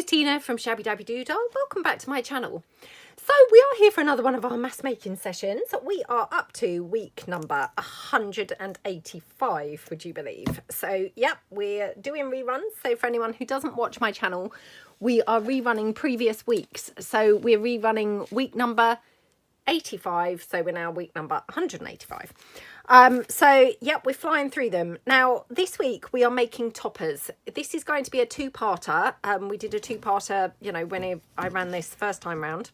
Tina from Shabbydabbydoodah. Welcome back to my channel. So we are here for another one of our mass making sessions. We are up to week number 185, would you believe? So yep, we're doing reruns. So for anyone who doesn't watch my channel, we are rerunning previous weeks. So we're rerunning week number 85, so we're now week number 185. So yep, we're flying through them. Now this week we are making toppers. This is going to be a two-parter. We did a two-parter, you know, when I ran this first time round.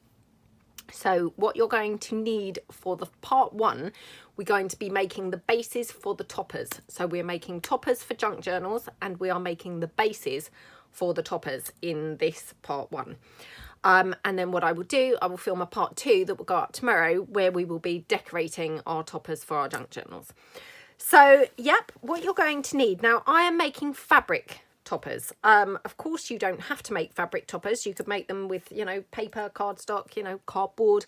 So what you're going to need for the part one, we're going to be making the bases for the toppers. So we're making toppers for junk journals, and we are making the bases for the toppers in this part one. And then what I will do, I will film a part two that will go up tomorrow, where we will be decorating our toppers for our junk journals. So, yep, what you're going to need. Now, I am making fabric toppers. Of course, you don't have to make fabric toppers. You could make them with, you know, paper, cardstock, you know, cardboard,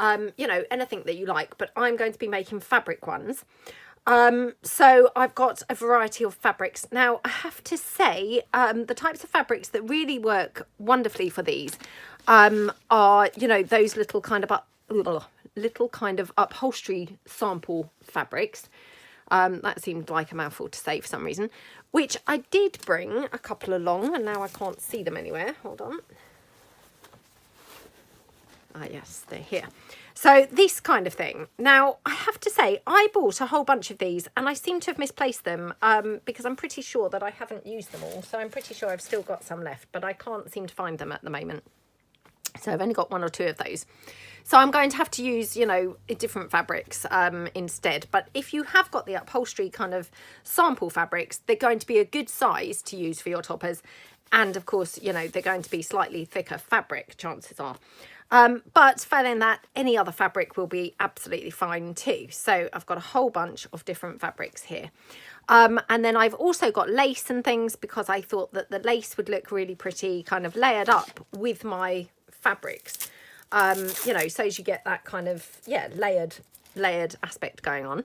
you know, anything that you like. But I'm going to be making fabric ones. So I've got a variety of fabrics. Now, I have to say, the types of fabrics that really work wonderfully for these are, you know, those little kind of upholstery sample fabrics. That seemed like a mouthful to say for some reason, which I did bring a couple along, and now I can't see them anywhere. Hold on. Ah, yes, they're here. So this kind of thing. Now, I have to say, I bought a whole bunch of these, and I seem to have misplaced them because I'm pretty sure that I haven't used them all. So I'm pretty sure I've still got some left, but I can't seem to find them at the moment. So I've only got one or two of those. So I'm going to have to use, you know, different fabrics instead. But if you have got the upholstery kind of sample fabrics, they're going to be a good size to use for your toppers. And of course, you know, they're going to be slightly thicker fabric, chances are. But failing that, any other fabric will be absolutely fine too. So I've got a whole bunch of different fabrics here. And then I've also got lace and things, because I thought that the lace would look really pretty kind of layered up with my fabrics, you know, so as you get that kind of, yeah, layered aspect going on.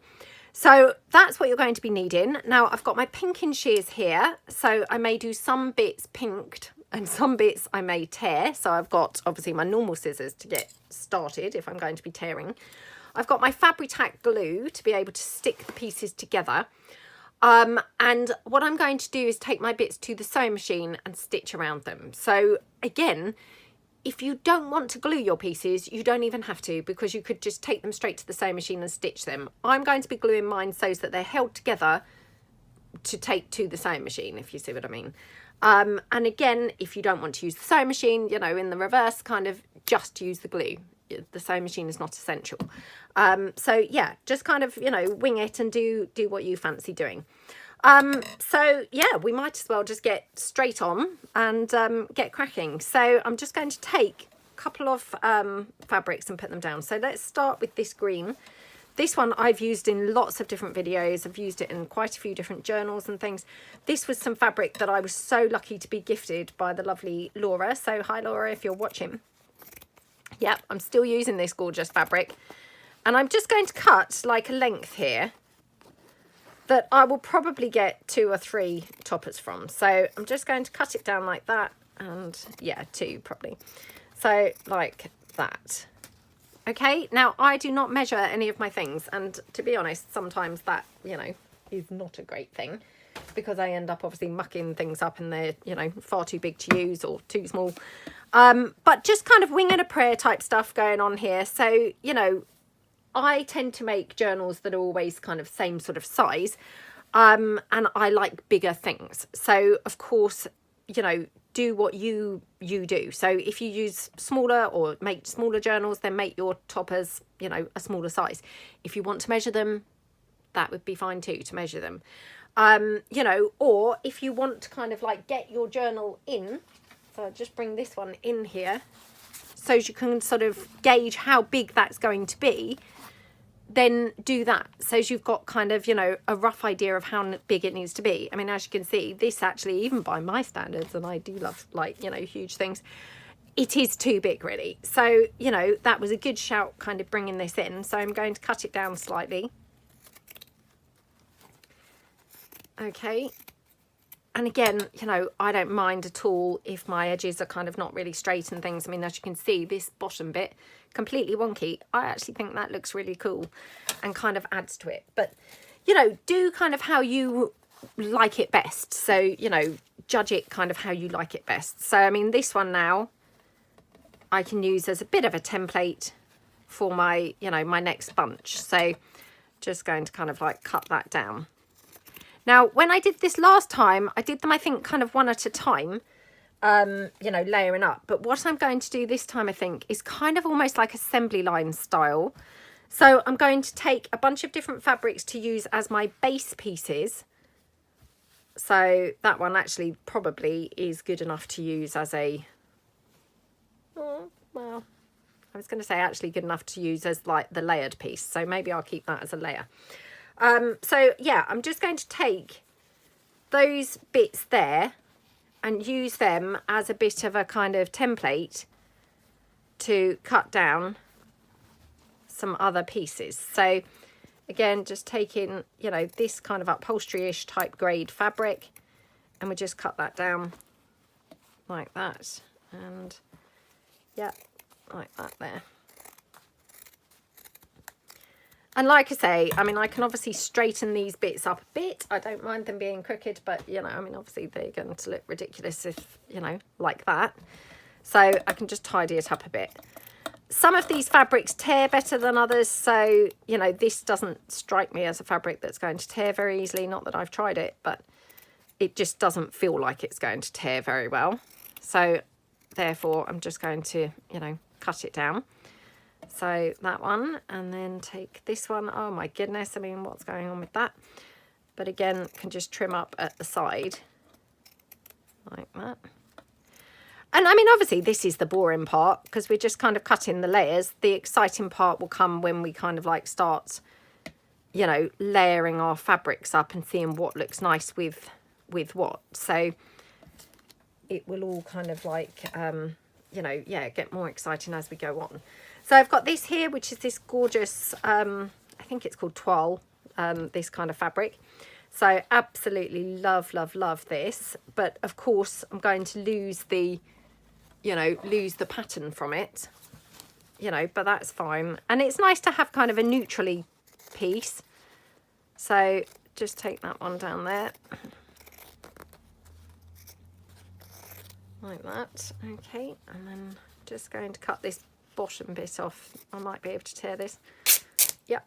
So that's what you're going to be needing. Now I've got my pinking shears here, so I may do some bits pinked and some bits I may tear. So I've got obviously my normal scissors to get started if I'm going to be tearing. I've got my Fabri-Tac glue to be able to stick the pieces together. And what I'm going to do is take my bits to the sewing machine and stitch around them. So again, if you don't want to glue your pieces, you don't even have to, because you could just take them straight to the sewing machine and stitch them. I'm going to be gluing mine so that they're held together to take to the sewing machine, if you see what I mean. And again, if you don't want to use the sewing machine, you know, in the reverse, kind of just use the glue. The sewing machine is not essential. So yeah, just kind of, you know, wing it and do what you fancy doing. So yeah, we might as well just get straight on and get cracking. So I'm just going to take a couple of fabrics and put them down. So let's start with this green. This one I've used in lots of different videos. I've used it in quite a few different journals and things. This was some fabric that I was so lucky to be gifted by the lovely Laura. So hi Laura, if you're watching. Yep, I'm still using this gorgeous fabric. And I'm just going to cut like a length here that I will probably get 2 or 3 toppers from. So I'm just going to cut it down like that, and yeah, 2 probably. So like that. Okay, now I do not measure any of my things, and to be honest, sometimes that, you know, is not a great thing, because I end up obviously mucking things up and they're, you know, far too big to use or too small. But just kind of wing and a prayer type stuff going on here. So, you know, I tend to make journals that are always kind of same sort of size, and I like bigger things. So of course, you know, do what you do. So if you use smaller or make smaller journals, then make your toppers, you know, a smaller size. If you want to measure them, that would be fine too, to measure them. You know, or if you want to kind of like get your journal in, so I'll just bring this one in here so you can sort of gauge how big that's going to be, then do that. So you've got kind of, you know, a rough idea of how big it needs to be. I mean, as you can see, this actually, even by my standards, and I do love, like, you know, huge things, it is too big really. So, you know, that was a good shout kind of bringing this in. So I'm going to cut it down slightly. Okay. And again, you know, I don't mind at all if my edges are kind of not really straight and things. I mean, as you can see, this bottom bit, completely wonky. I actually think that looks really cool and kind of adds to it. But, you know, do kind of how you like it best. So, you know, judge it kind of how you like it best. So, I mean, this one now I can use as a bit of a template for my, you know, my next bunch. So just going to kind of like cut that down. Now, when I did this last time, I did them, I think, kind of one at a time, you know, layering up. But what I'm going to do this time, I think, is kind of almost like assembly line style. So I'm going to take a bunch of different fabrics to use as my base pieces. So that one actually probably is good enough to use as a, well, I was going to say actually good enough to use as like the layered piece. So maybe I'll keep that as a layer. So yeah, I'm just going to take those bits there and use them as a bit of a kind of template to cut down some other pieces. So again, just taking, you know, this kind of upholstery-ish type grade fabric, and we just cut that down like that, and yeah, like that there. And like I say, I mean, I can obviously straighten these bits up a bit. I don't mind them being crooked, but, you know, I mean, obviously they're going to look ridiculous if, you know, like that. So I can just tidy it up a bit. Some of these fabrics tear better than others. So, you know, this doesn't strike me as a fabric that's going to tear very easily. Not that I've tried it, but it just doesn't feel like it's going to tear very well. So therefore, I'm just going to, you know, cut it down. So that one, and then take this one. Oh my goodness, I mean, what's going on with that? But again, can just trim up at the side like that. And I mean, obviously this is the boring part because we're just kind of cutting the layers. The exciting part will come when we kind of like start, you know, layering our fabrics up and seeing what looks nice with what. So it will all kind of like, you know, yeah, get more exciting as we go on. So I've got this here, which is this gorgeous, I think it's called toile, this kind of fabric. So absolutely love, love, love this. But of course, I'm going to lose the, you know, lose the pattern from it, you know, but that's fine. And it's nice to have kind of a neutrally piece. So just take that one down there. Like that. Okay. And then just going to cut this bottom bit off. I might be able to tear this. Yep.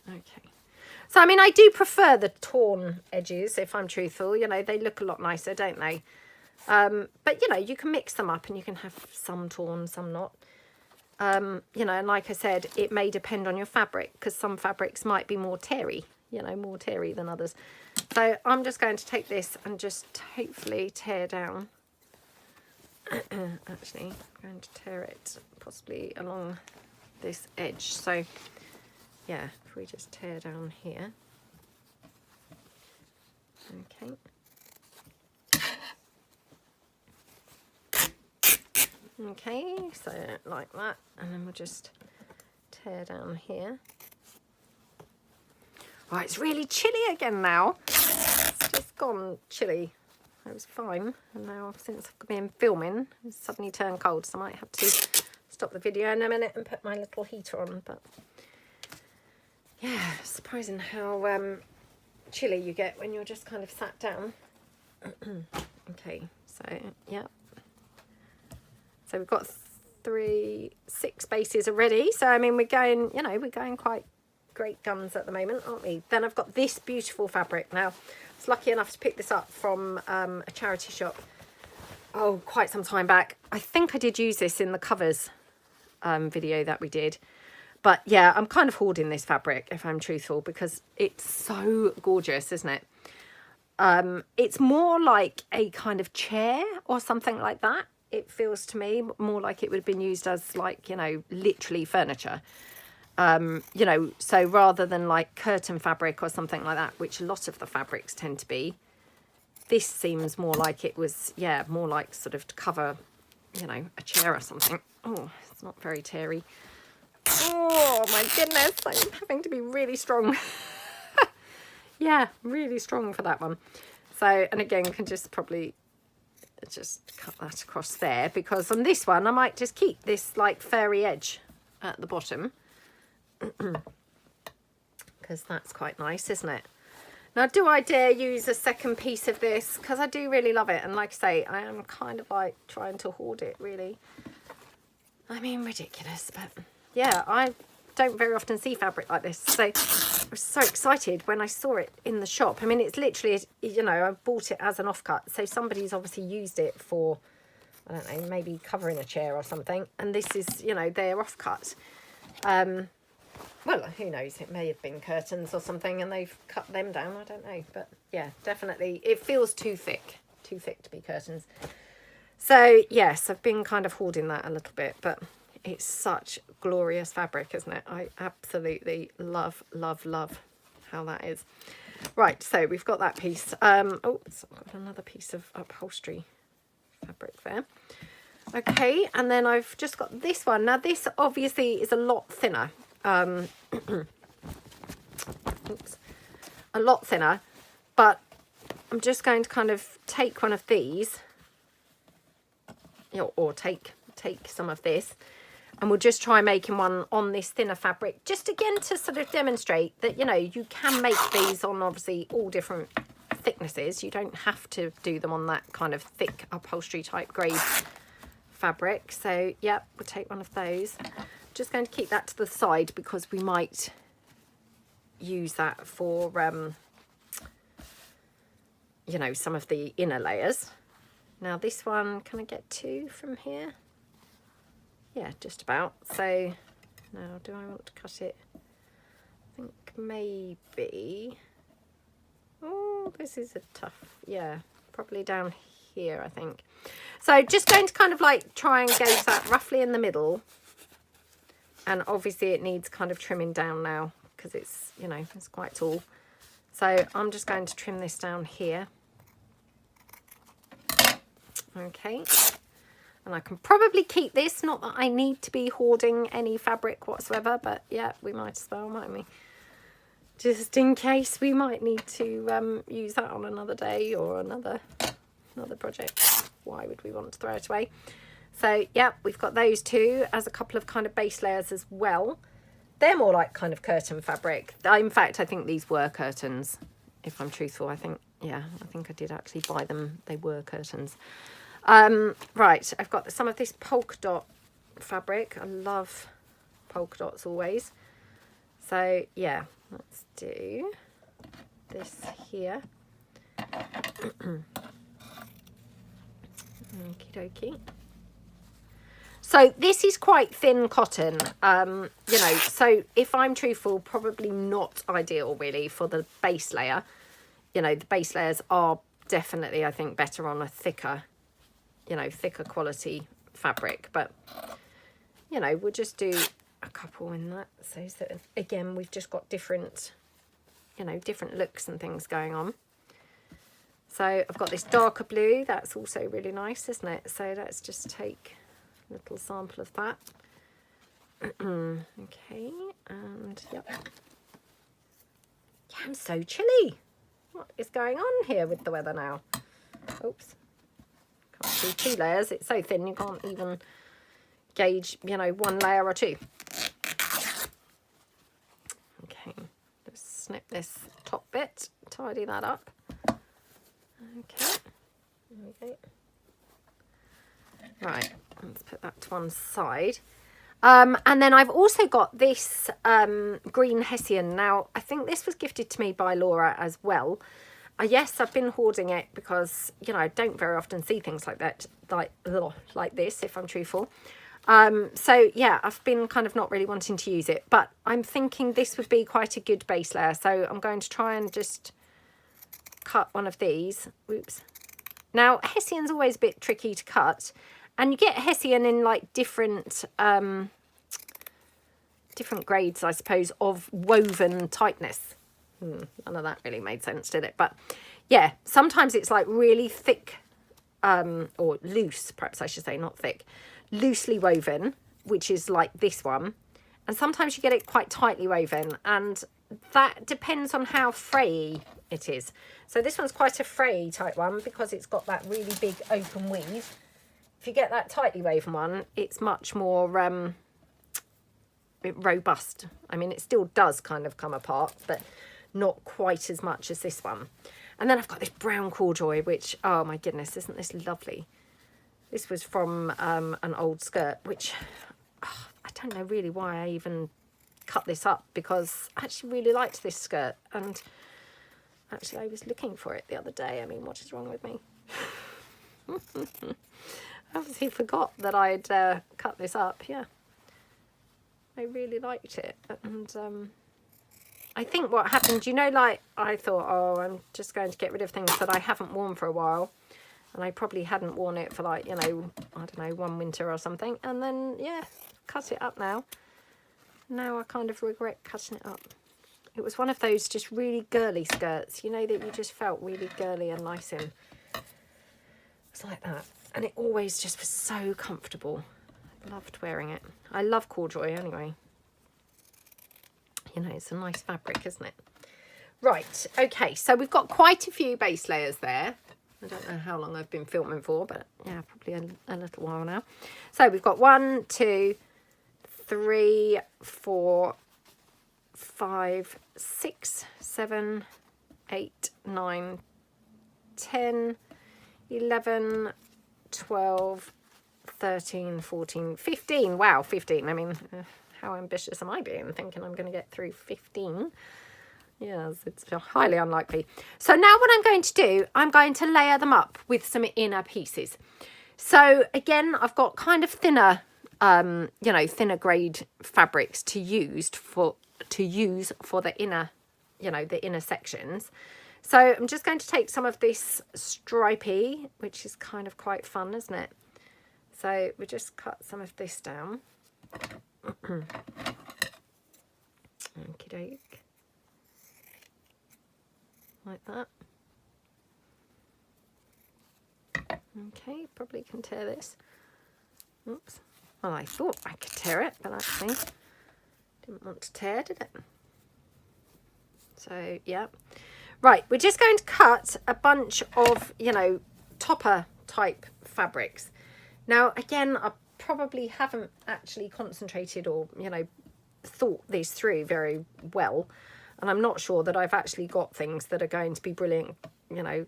Okay. So, I mean, I do prefer the torn edges, if I'm truthful. You know, they look a lot nicer, don't they? But, you know, you can mix them up and you can have some torn, some not. You know, and like I said, it may depend on your fabric because some fabrics might be more terry, you know, more terry than others. So I'm just going to take this and just hopefully tear down. Actually, I'm going to tear it possibly along this edge. So yeah, if we just tear down here. Okay. Okay, so like that, and then we'll just tear down here. Oh, it's really chilly again now. It's just gone chilly. It was fine, and now since I've been filming, it's suddenly turned cold, so I might have to stop the video in a minute and put my little heater on. But yeah, surprising how chilly you get when you're just kind of sat down. Okay, so yeah. So we've got 6 bases already. So I mean, we're going, you know, we're going quite great guns at the moment, aren't we? Then I've got this beautiful fabric. Now, I was lucky enough to pick this up from a charity shop, oh, quite some time back. I think I did use this in the covers video that we did. But yeah, I'm kind of hoarding this fabric, if I'm truthful, because it's so gorgeous, isn't it? It's more like a kind of chair or something like that. It feels to me more like it would have been used as, like, you know, literally furniture. You know, so rather than like curtain fabric or something like that, which a lot of the fabrics tend to be, this seems more like it was, yeah, more like sort of to cover, you know, a chair or something. Oh, it's not very terry. Oh my goodness, I'm having to be really strong. Yeah, really strong for that one. So, and again, you can just probably just cut that across there, because on this one I might just keep this like furry edge at the bottom because that's quite nice, isn't it? Now, do I dare use a second piece of this? Because I do really love it, and like I say, I am kind of like trying to hoard it, really. I mean, ridiculous, but yeah, I don't very often see fabric like this, so I was so excited when I saw it in the shop. I mean, it's literally, you know, I bought it as an offcut, so somebody's obviously used it for, I don't know, maybe covering a chair or something, and this is, you know, their offcut. Well, who knows, it may have been curtains or something and they've cut them down, I don't know, but yeah, definitely it feels too thick to be curtains. So yes, I've been kind of hoarding that a little bit, but it's such glorious fabric, isn't it? I absolutely love how that is. Right, so we've got that piece. Oh, so I've got another piece of upholstery fabric there. Okay, and then I've just got this one. Now this obviously is a lot thinner. Oops, a lot thinner, but I'm just going to kind of take one of these, you know, or take some of this, and we'll just try making one on this thinner fabric, just again to sort of demonstrate that, you know, you can make these on obviously all different thicknesses. You don't have to do them on that kind of thick upholstery type grade fabric. So yeah, we'll take one of those. Just going to keep that to the side because we might use that for you know, some of the inner layers. Now this one, can I get two from here? Yeah, just about. So now, do I want to cut it? I think maybe, oh, this is a tough, yeah, probably down here, I think. So just going to kind of like try and gauge that roughly in the middle. And obviously it needs kind of trimming down now because it's, you know, it's quite tall. So I'm just going to trim this down here. Okay. And I can probably keep this, not that I need to be hoarding any fabric whatsoever, but yeah, we might as well, mightn't we? Just in case we might need to use that on another day or another project. Why would we want to throw it away? So yeah, we've got those two as a couple of kind of base layers as well. They're more like kind of curtain fabric. In fact, I think these were curtains, if I'm truthful. I think, yeah, I think I did actually buy them. They were curtains. Right, I've got some of this polka dot fabric. I love polka dots always. So yeah, let's do this here. Okie dokie. So this is quite thin cotton, you know, so if I'm truthful, probably not ideal really for the base layer. You know, the base layers are definitely, I think, better on a thicker, you know, thicker quality fabric. But, you know, we'll just do a couple in that. So that, again, we've just got different, you know, different looks and things going on. So I've got this darker blue. That's also really nice, isn't it? So let's just take a little sample of that. Okay, and yep. Yeah, I'm so chilly. What is going on here with the weather now? Oops. Can't do two layers. It's so thin you can't even gauge, you know, one layer or two. Okay, just snip this top bit, tidy that up. Okay, there we go. Right, let's put that to one side. And then I've also got this green Hessian. Now, I think this was gifted to me by Laura as well. Yes, I've been hoarding it because, you know, I don't very often see things like that, like this, if I'm truthful. So, yeah, I've been kind of not really wanting to use it. But I'm thinking this would be quite a good base layer. So I'm going to try and just cut one of these. Oops. Now, Hessian's always a bit tricky to cut. And you get Hessian in like different grades, I suppose, of woven tightness. None of that really made sense, did it? But yeah, sometimes it's like really thick or loose, perhaps I should say, not thick, loosely woven, which is like this one. And sometimes you get it quite tightly woven, and that depends on how frayy it is. So this one's quite a fray type one because it's got that really big open weave. If you get that tightly woven one, it's much more robust. I mean, it still does kind of come apart, but not quite as much as this one. And then I've got this brown corduroy, which, oh my goodness, isn't this lovely? This was from an old skirt, which I don't know really why I even cut this up, because I actually really liked this skirt, and actually I was looking for it the other day. I mean, what is wrong with me? I obviously forgot that I'd cut this up. Yeah, I really liked it, and I think what happened, you know, like I thought, oh, I'm just going to get rid of things that I haven't worn for a while, and I probably hadn't worn it for, like, you know, I don't know, one winter or something, and then yeah, cut it up now. Now I kind of regret cutting it up. It was one of those just really girly skirts, you know, that you just felt really girly and nice in. It's like that. And it always just was so comfortable. I loved wearing it. I love corduroy anyway. You know, it's a nice fabric, isn't it? Right, okay, so we've got quite a few base layers there. I don't know how long I've been filming for, but yeah, probably a little while now. So we've got 1, 2, 3, 4, 5, 6, 7, 8, 9, 10, 11, 12, 13, 14, 15. Wow, 15. I mean, how ambitious am I being, thinking I'm going to get through 15? Yes, it's highly unlikely. So now what I'm going to do, I'm going to layer them up with some inner pieces. So again, I've got kind of thinner, you know, thinner grade fabrics to use for the inner, you know, the inner sections. So I'm just going to take some of this stripy, which is kind of quite fun, isn't it? So we just cut some of this down. Okie doke. Like that. Okay, probably can tear this. Oops. Well, I thought I could tear it, but actually didn't want to tear, did it? So, yeah. Right, we're just going to cut a bunch of, you know, topper type fabrics. Now, again, I probably haven't actually concentrated or, you know, thought these through very well. And I'm not sure that I've actually got things that are going to be brilliant, you know,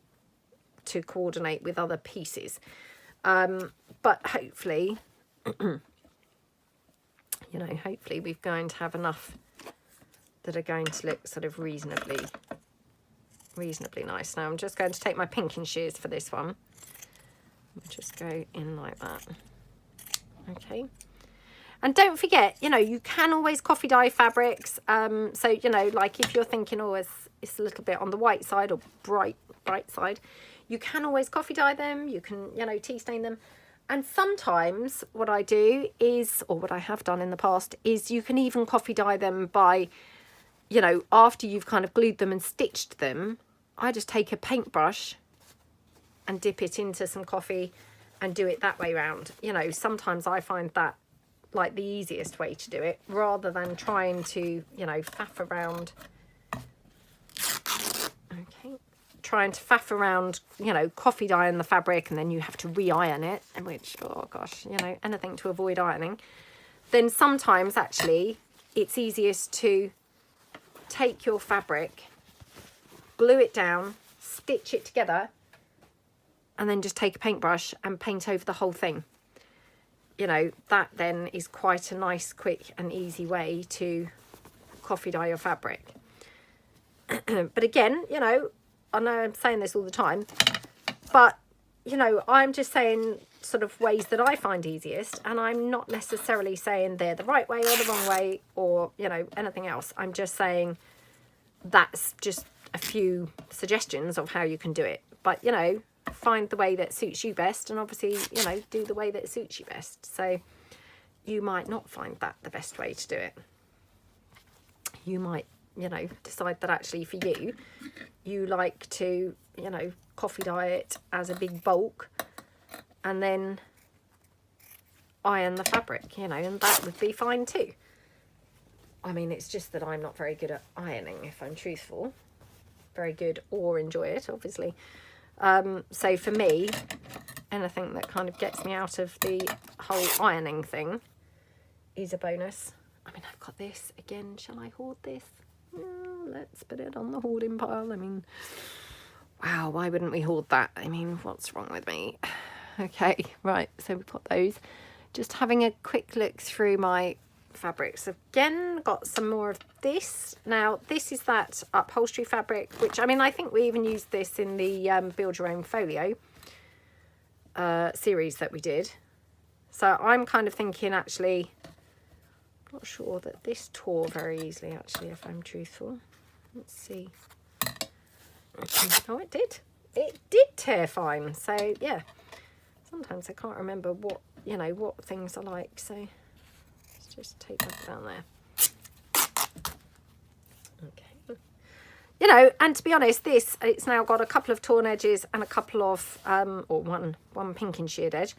to coordinate with other pieces. But hopefully, you know, hopefully we're going to have enough that are going to look sort of reasonably nice. Now I'm just going to take my pinking shears for this one. I'll just go in like that. Okay. And don't forget, you know, you can always coffee dye fabrics. So, you know, like if you're thinking, oh, it's a little bit on the white side or bright side, you can always coffee dye them. You can, you know, tea stain them. And sometimes what I do is, or what I have done in the past, is you can even coffee dye them by, you know, after you've kind of glued them and stitched them, I just take a paintbrush and dip it into some coffee and do it that way round. You know, sometimes I find that like the easiest way to do it, rather than trying to, you know, faff around. Okay, trying to faff around, you know, coffee dyeing the fabric, and then you have to re-iron it, and which, oh gosh, you know, anything to avoid ironing. Then sometimes actually it's easiest to take your fabric, glue it down, stitch it together, and then just take a paintbrush and paint over the whole thing. You know, that then is quite a nice, quick and easy way to coffee dye your fabric. But again, you know, I know I'm saying this all the time, but, you know, I'm just saying sort of ways that I find easiest, and I'm not necessarily saying they're the right way or the wrong way or, you know, anything else. I'm just saying that's just a few suggestions of how you can do it. But, you know, find the way that suits you best, and obviously, you know, do the way that suits you best. So you might not find that the best way to do it. You might, you know, decide that actually for you, you like to, you know, coffee dye it as a big bulk and then iron the fabric, you know, and that would be fine too. I mean, it's just that I'm not very good at ironing, if I'm truthful. very good or enjoy it, obviously. So for me, anything that kind of gets me out of the whole ironing thing is a bonus. I mean, I've got this again. Shall I hoard this? Let's put it on the hoarding pile. I mean, wow, why wouldn't we hoard that? I mean, what's wrong with me? Okay, right, so we've got those. Just having a quick look through my fabrics again. Got some more of this. Now, this is that upholstery fabric, which, I mean, I think we even used this in the Build Your Own Folio series that we did. So I'm kind of thinking, actually, not sure that this tore very easily, actually, if I'm truthful. Let's see. Oh, it did. It did tear fine. So, yeah. Sometimes I can't remember what, you know, what things are like. So, let's just take that down there. Okay. You know, and to be honest, it's now got a couple of torn edges and a couple of, or one pink and sheared edge.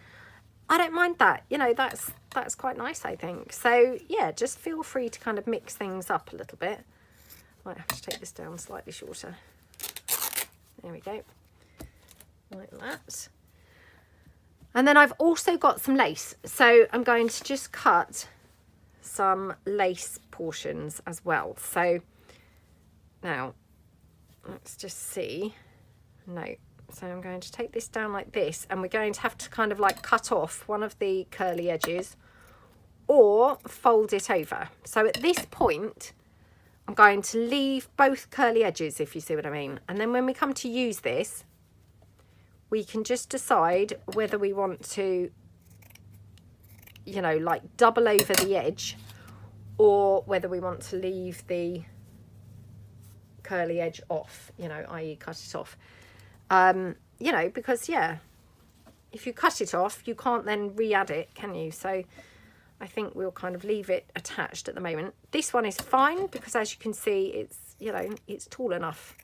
I don't mind that. You know, that's quite nice, I think. So, yeah, just feel free to kind of mix things up a little bit. Might have to take this down slightly shorter. There we go. Like that. And then I've also got some lace. So I'm going to just cut some lace portions as well. So now, let's just see. No. So I'm going to take this down like this, and we're going to have to kind of like cut off one of the curly edges or fold it over. So at this point, I'm going to leave both curly edges, if you see what I mean. And then when we come to use this, we can just decide whether we want to, you know, like double over the edge, or whether we want to leave the curly edge off, you know, i.e. cut it off. You know, because, yeah, if you cut it off, you can't then re-add it, can you? So I think we'll kind of leave it attached at the moment. This one is fine because, as you can see, it's, you know, it's tall enough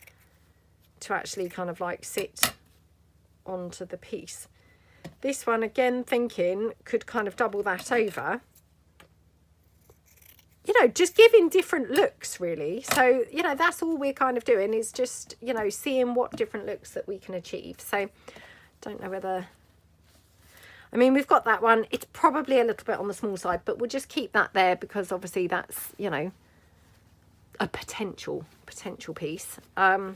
to actually kind of like sit onto the piece. This one, again, thinking could kind of double that over. You know, just giving different looks, really. So, you know, that's all we're kind of doing is just, you know, seeing what different looks that we can achieve. So, don't know whether... I mean, we've got that one. It's probably a little bit on the small side, but we'll just keep that there because obviously that's, you know, a potential piece. Oh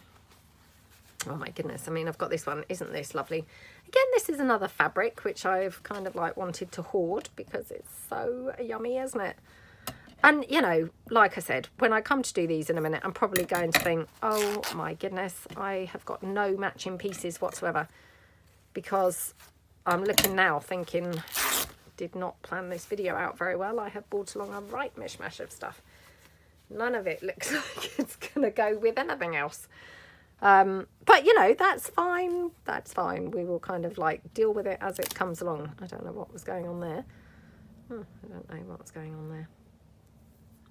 my goodness. I mean, I've got this one. Isn't this lovely? Again, this is another fabric which I've kind of like wanted to hoard because it's so yummy, isn't it? And, you know, like I said, when I come to do these in a minute, I'm probably going to think, oh my goodness, I have got no matching pieces whatsoever, because I'm looking now thinking, did not plan this video out very well. I have brought along a right mishmash of stuff. None of it looks like it's going to go with anything else. But, you know, that's fine. That's fine. We will kind of like deal with it as it comes along. I don't know what was going on there. I don't know what's going on there.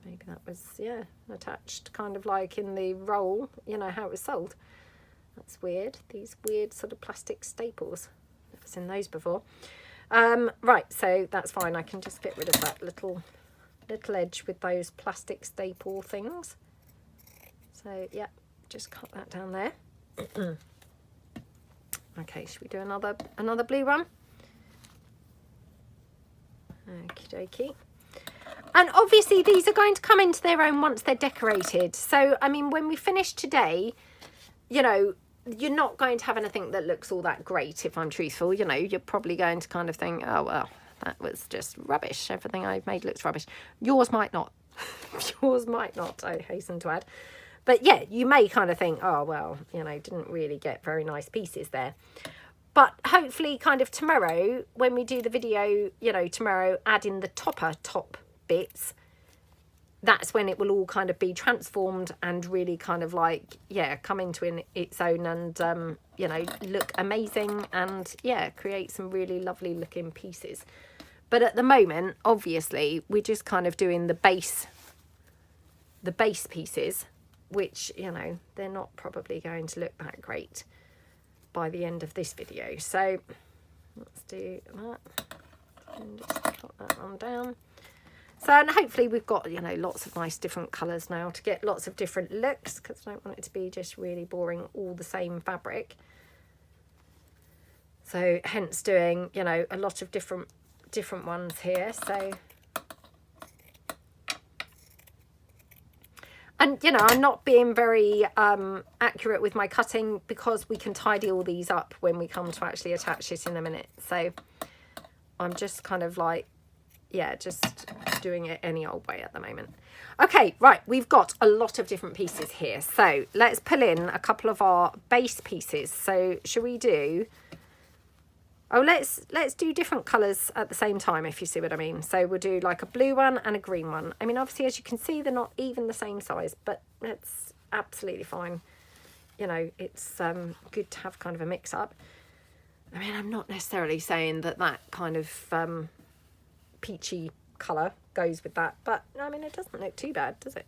Maybe that was, yeah, attached kind of like in the roll, you know, how it was sold. That's weird. These weird sort of plastic staples. Never seen those before. Right, so that's fine. I can just get rid of that little edge with those plastic staple things. So, yeah, just cut that down there. Okay, should we do another blue one? Okie dokie. And obviously these are going to come into their own once they're decorated. So, I mean, when we finish today, you know, you're not going to have anything that looks all that great, if I'm truthful. You know, you're probably going to kind of think, oh, well, that was just rubbish. Everything I've made looks rubbish. Yours might not. Yours might not, I hasten to add. But yeah, you may kind of think, oh, well, you know, didn't really get very nice pieces there. But hopefully kind of tomorrow, when we do the video, you know, tomorrow, add in the top bits, that's when it will all kind of be transformed and really kind of like, yeah, come into its own and, you know, look amazing and, yeah, create some really lovely looking pieces. But at the moment, obviously, we're just kind of doing the base pieces, which, you know, they're not probably going to look that great by the end of this video. So let's do that and just cut that one down. So, and hopefully we've got, you know, lots of nice different colours now to get lots of different looks, because I don't want it to be just really boring, all the same fabric. So hence doing, you know, a lot of different ones here. So, and, you know, I'm not being very accurate with my cutting because we can tidy all these up when we come to actually attach it in a minute. So I'm just kind of like, yeah, just doing it any old way at the moment. Okay, right, we've got a lot of different pieces here. So let's pull in a couple of our base pieces. So shall we do... Oh, let's do different colours at the same time, if you see what I mean. So we'll do like a blue one and a green one. I mean, obviously, as you can see, they're not even the same size, but that's absolutely fine. You know, it's good to have kind of a mix-up. I mean, I'm not necessarily saying that that kind of peachy colour goes with that, but, I mean, it doesn't look too bad, does it?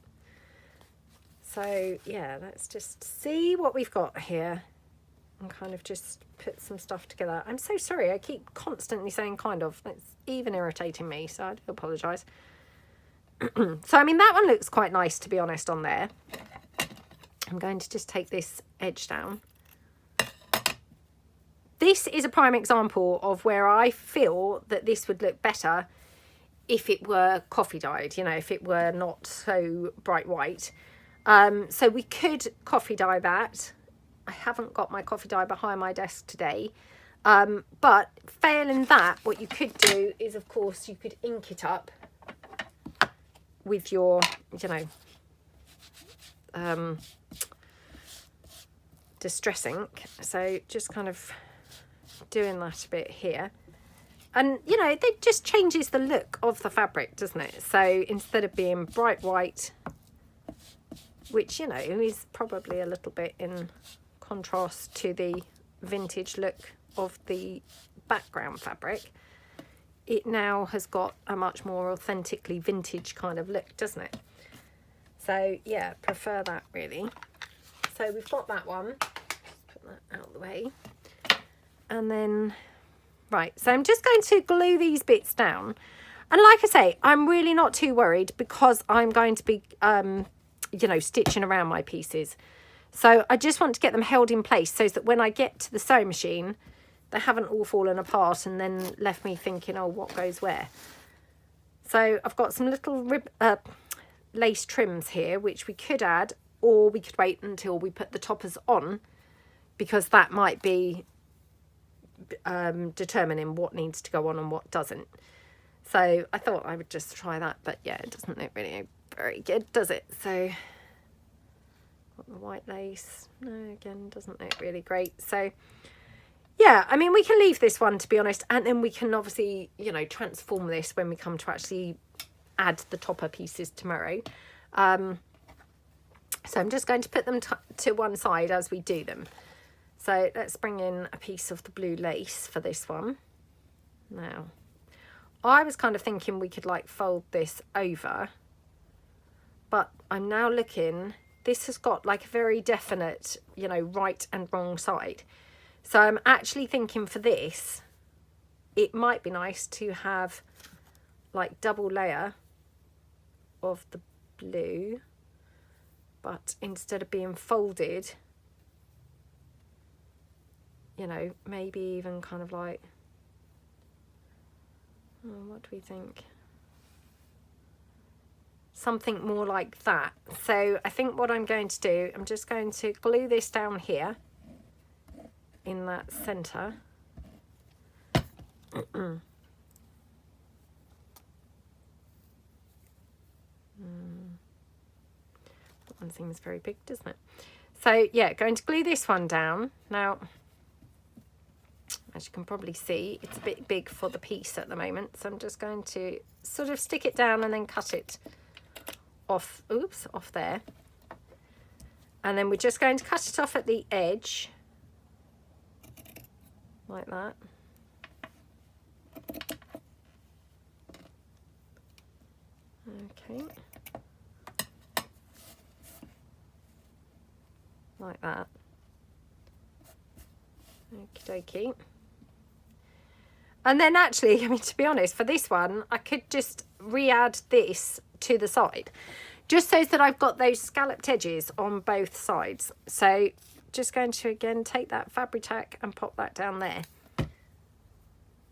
So, yeah, let's just see what we've got here. And kind of just put some stuff together. I'm so sorry, I keep constantly saying kind of. It's even irritating me, so I do apologise. So, I mean, that one looks quite nice, to be honest, on there. I'm going to just take this edge down. This is a prime example of where I feel that this would look better if it were coffee dyed, you know, if it were not so bright white. So we could coffee dye that. I haven't got my coffee dye behind my desk today. But failing that, what you could do is, of course, you could ink it up with your, you know, distress ink. So just kind of doing that a bit here. And, you know, it just changes the look of the fabric, doesn't it? So instead of being bright white, which, you know, is probably a little bit in contrast to the vintage look of the background fabric, it now has got a much more authentically vintage kind of look, doesn't it? So yeah, prefer that really. So we've got that one, put that out of the way, and then right, so I'm just going to glue these bits down, and like I say, I'm really not too worried because I'm going to be you know, stitching around my pieces. So I just want to get them held in place so that when I get to the sewing machine, they haven't all fallen apart and then left me thinking, oh, what goes where? So I've got some little lace trims here, which we could add, or we could wait until we put the toppers on, because that might be determining what needs to go on and what doesn't. So I thought I would just try that, but yeah, it doesn't look really very good, does it? So... got the white lace. No, again, doesn't look really great. So yeah, I mean, we can leave this one, to be honest, and then we can obviously, you know, transform this when we come to actually add the topper pieces tomorrow. So I'm just going to put them to one side as we do them. So let's bring in a piece of the blue lace for this one. Now, I was kind of thinking we could like fold this over, but I'm now looking... this has got like a very definite, you know, right and wrong side. So I'm actually thinking for this, it might be nice to have like double layer of the blue, but instead of being folded, you know, maybe even kind of like, oh, what do we think? Something more like that. So I think what I'm going to do, I'm just going to glue this down here in that center. That one seems very big, doesn't it? So yeah, going to glue this one down. Now, as you can probably see, it's a bit big for the piece at the moment, so I'm just going to sort of stick it down and then cut it off, oops, off there. And then we're just going to cut it off at the edge, like that. Okay. Like that. Okie dokie. And then actually, I mean, to be honest, for this one, I could just re-add this to the side, just so that I've got those scalloped edges on both sides. So just going to, again, take that Fabri-Tac and pop that down there.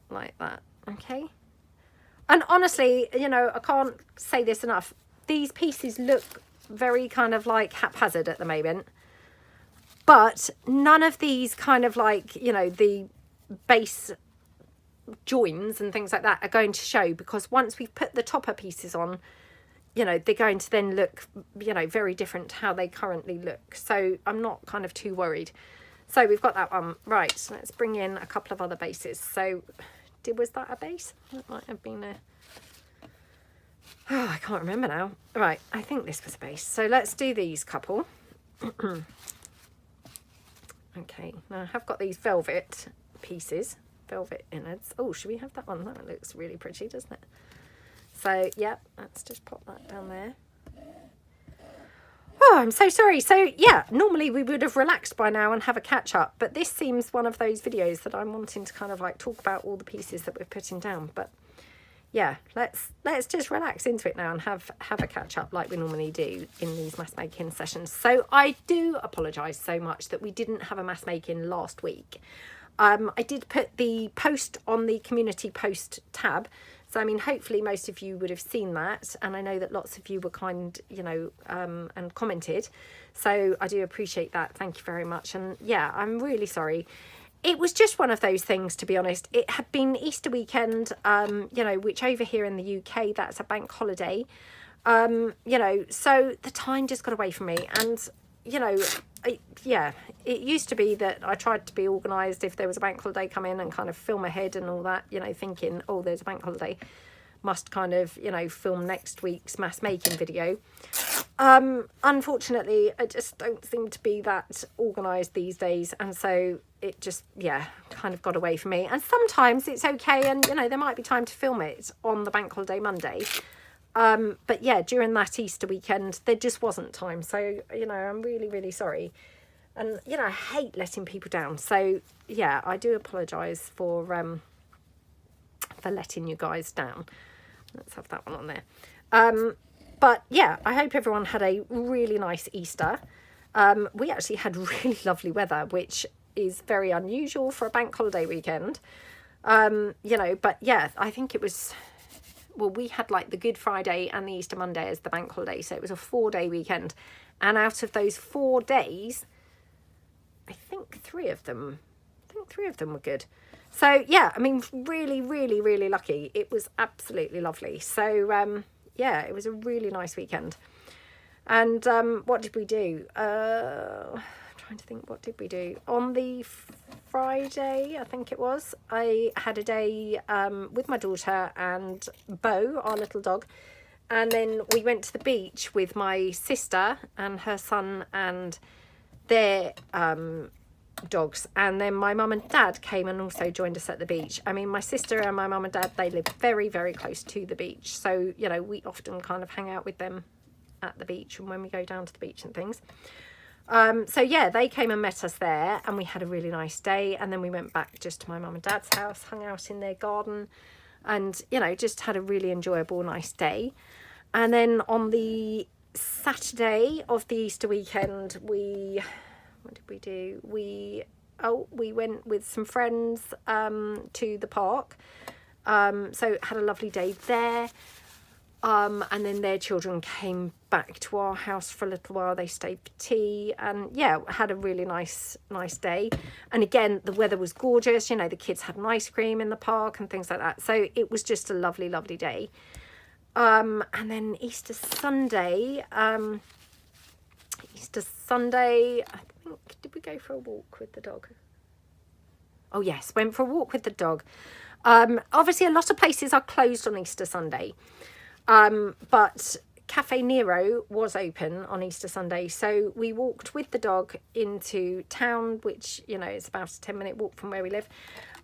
Like that, okay? And honestly, you know, I can't say this enough. These pieces look very kind of like haphazard at the moment. But none of these kind of like, you know, the base joins and things like that are going to show, because once we've put the topper pieces on, you know, they're going to then look, you know, very different to how they currently look. So I'm not kind of too worried. So we've got that one. Right, so let's bring in a couple of other bases. So was that a base? That might have been a... Oh, I can't remember now. Right, I think this was a base. So let's do these couple. Okay, now I have got these velvet pieces, velvet innards. Oh, should we have that one? That looks really pretty, doesn't it? So, yeah, let's just pop that down there. Oh, I'm so sorry. So, yeah, normally we would have relaxed by now and have a catch up, but this seems one of those videos that I'm wanting to kind of like talk about all the pieces that we're putting down. But yeah, let's just relax into it now and have a catch up like we normally do in these mass making sessions. So I do apologise so much that we didn't have a mass making last week. I did put the post on the community post tab. So, I mean, hopefully most of you would have seen that. And I know that lots of you were kind, you know, and commented. So I do appreciate that. Thank you very much. And yeah, I'm really sorry. It was just one of those things, to be honest. It had been Easter weekend, you know, which over here in the UK, that's a bank holiday. You know, so the time just got away from me. And, you know, yeah, it used to be that I tried to be organised if there was a bank holiday come in and kind of film ahead and all that, you know, thinking, oh, there's a bank holiday, must kind of, you know, film next week's mass making video. Unfortunately, I just don't seem to be that organised these days. And so it just, yeah, kind of got away from me. And sometimes it's okay. And, you know, there might be time to film it on the bank holiday Monday. But yeah, during that Easter weekend, there just wasn't time. So, you know, I'm really, really sorry. And, you know, I hate letting people down. So, yeah, I do apologise for letting you guys down. Let's have that one on there. But, yeah, I hope everyone had a really nice Easter. We actually had really lovely weather, which is very unusual for a bank holiday weekend. You know, but, yeah, I think it was... Well, we had like the Good Friday and the Easter Monday as the bank holiday. So it was a 4-day weekend. And out of those 4 days, I think three of them were good. So, yeah, I mean, really, really, really lucky. It was absolutely lovely. So, yeah, it was a really nice weekend. And what did we do? Trying to think, what did we do? On the Friday, I think it was, I had a day with my daughter and Bo, our little dog. And then we went to the beach with my sister and her son and their dogs. And then my mum and dad came and also joined us at the beach. I mean, my sister and my mum and dad, they live very, very close to the beach. So, you know, we often kind of hang out with them at the beach and when we go down to the beach and things. So yeah, they came and met us there and we had a really nice day. And then we went back just to my mum and dad's house, hung out in their garden and, you know, just had a really enjoyable, nice day. And then on the Saturday of the Easter weekend, what did we do? We went with some friends to the park. So had a lovely day there. And then their children came back to our house for a little while. They stayed for tea and yeah, had a really nice day. And again, the weather was gorgeous. You know, the kids had an ice cream in the park and things like that. So it was just a lovely, lovely day. And then Easter Sunday, I think, did we go for a walk with the dog? Oh yes, went for a walk with the dog. Obviously a lot of places are closed on Easter Sunday. But Cafe Nero was open on Easter Sunday. So we walked with the dog into town, which, you know, is about a 10-minute walk from where we live.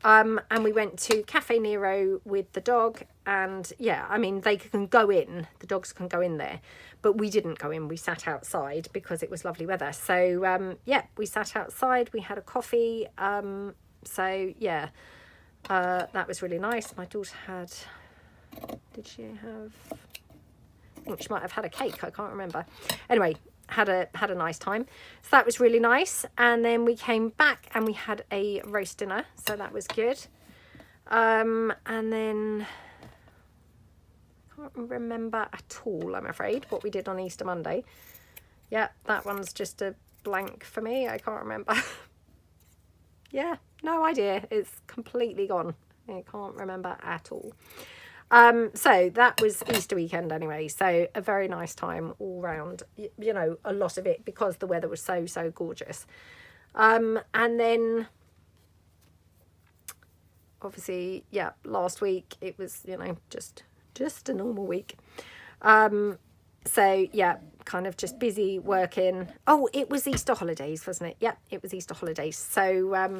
And we went to Cafe Nero with the dog. And yeah, I mean, they can go in, the dogs can go in there, but we didn't go in. We sat outside because it was lovely weather. So, yeah, we sat outside, we had a coffee. So yeah, That was really nice. My daughter had, did she have, I think she might have had a cake, I can't remember. Anyway, had a nice time. So that was really nice. And then we came back and we had a roast dinner, so that was good. And then I can't remember at all, I'm afraid, what we did on Easter Monday. Yeah, that one's just a blank for me. I can't remember. Yeah, no idea. It's completely gone. I can't remember at all. So that was Easter weekend anyway. So a very nice time all round. You know, a lot of it because the weather was so gorgeous. And then obviously, yeah, last week it was, you know, just a normal week. So yeah, kind of just busy working. Oh, it was Easter holidays, wasn't it? Yeah, it was Easter holidays. So,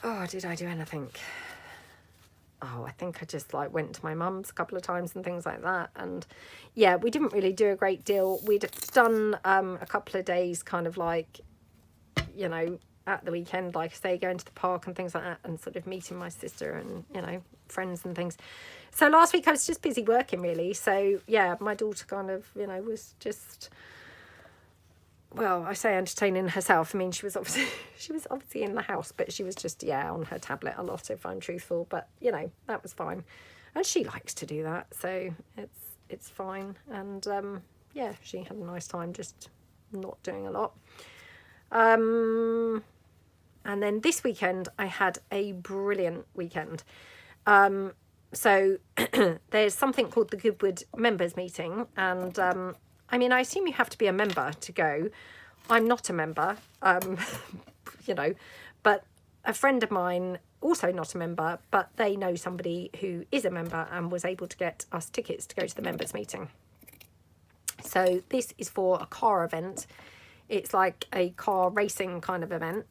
oh, did I do anything? Oh, I think I just like went to my mum's a couple of times and things like that. And yeah, we didn't really do a great deal. We'd done a couple of days kind of like, you know, at the weekend, like I say, going to the park and things like that, and sort of meeting my sister and, you know, friends and things. So last week I was just busy working really. So yeah, my daughter kind of, you know, was just, well, I say entertaining herself. I mean, she was obviously in the house, but she was just, yeah, on her tablet a lot, if I'm truthful. But, you know, that was fine. And she likes to do that, so it's fine. And yeah, she had a nice time just not doing a lot. And then this weekend I had a brilliant weekend. So there's something called the Goodwood members meeting, and I mean, I assume you have to be a member to go. I'm not a member, you know, but a friend of mine, also not a member, but they know somebody who is a member and was able to get us tickets to go to the members meeting. So this is for a car event. It's like a car racing kind of event.